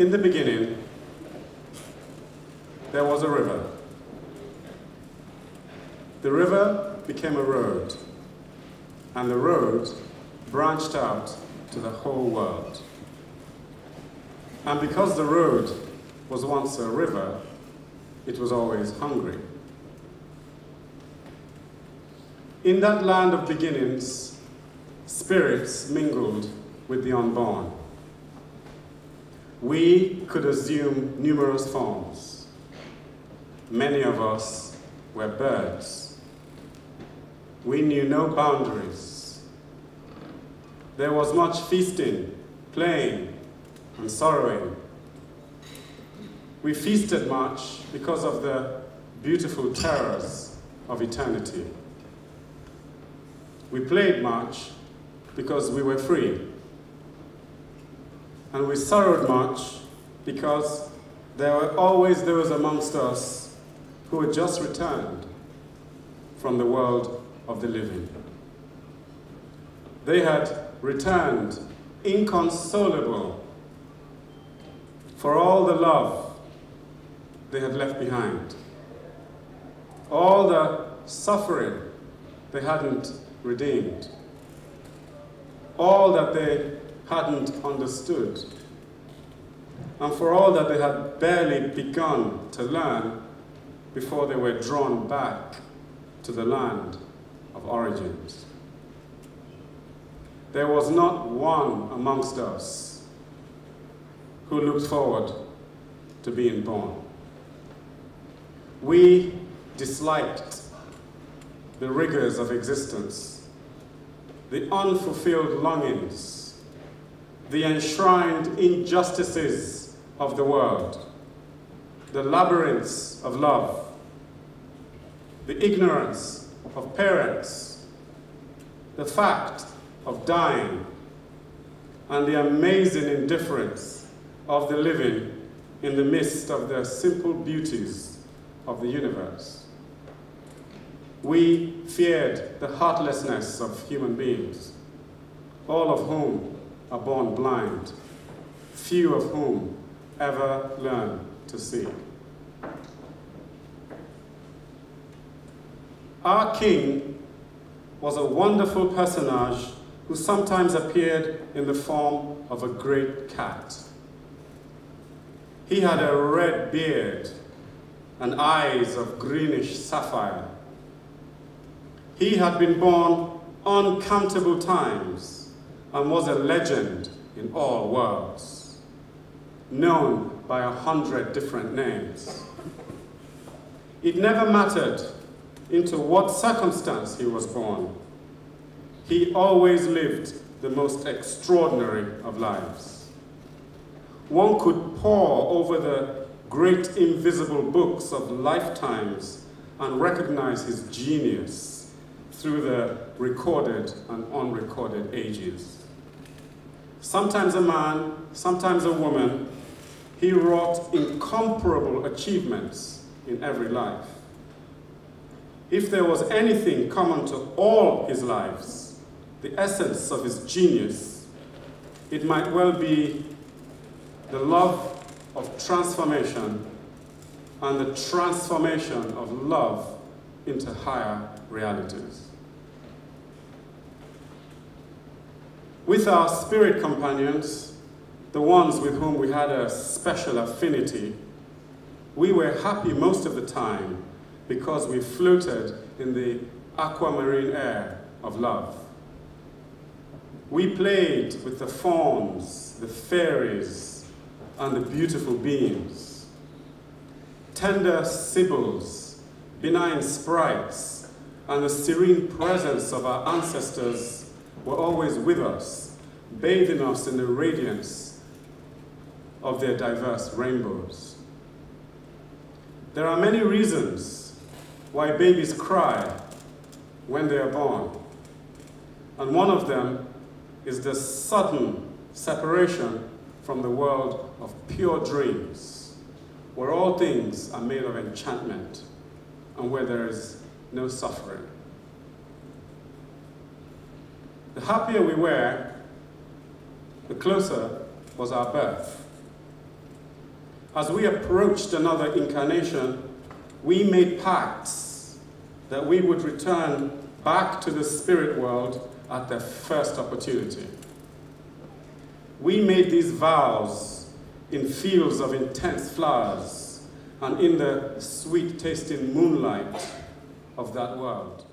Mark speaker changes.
Speaker 1: In the beginning, there was a river. The river became a road, and the road branched out to the whole world. And because the road was once a river, it was always hungry. In that land of beginnings, spirits mingled with the unborn. We could assume numerous forms. Many of us were birds. We knew no boundaries. There was much feasting, playing, and sorrowing. We feasted much because of the beautiful terrors of eternity. We played much because we were free. And we sorrowed much because there were always those amongst us who had just returned from the world of the living. They had returned inconsolable for all the love they had left behind, all the suffering they hadn't redeemed, all that they hadn't understood, and for all that they had barely begun to learn before they were drawn back to the land of origins. There was not one amongst us who looked forward to being born. We disliked the rigors of existence, the unfulfilled longings, the enshrined injustices of the world, the labyrinths of love, the ignorance of parents, the fact of dying, and the amazing indifference of the living in the midst of the simple beauties of the universe. We feared the heartlessness of human beings, all of whom are born blind, few of whom ever learn to see. Our king was a wonderful personage who sometimes appeared in the form of a great cat. He had a red beard and eyes of greenish sapphire. He had been born uncountable times and was a legend in all worlds, known by 100 different names. It never mattered into what circumstance he was born. He always lived the most extraordinary of lives. One could pore over the great invisible books of lifetimes and recognize his genius through the recorded and unrecorded ages. Sometimes a man, sometimes a woman, he wrought incomparable achievements in every life. If there was anything common to all his lives, the essence of his genius, it might well be the love of transformation and the transformation of love into higher realities. With our spirit companions, the ones with whom we had a special affinity, we were happy most of the time because we floated in the aquamarine air of love. We played with the fauns, the fairies, and the beautiful beings. Tender sibyls, benign sprites, and the serene presence of our ancestors were always with us, bathing us in the radiance of their diverse rainbows. There are many reasons why babies cry when they are born, and one of them is the sudden separation from the world of pure dreams, where all things are made of enchantment and where there is no suffering. The happier we were, the closer was our birth. As we approached another incarnation, we made pacts that we would return back to the spirit world at the first opportunity. We made these vows in fields of intense flowers and in the sweet-tasting moonlight of that world.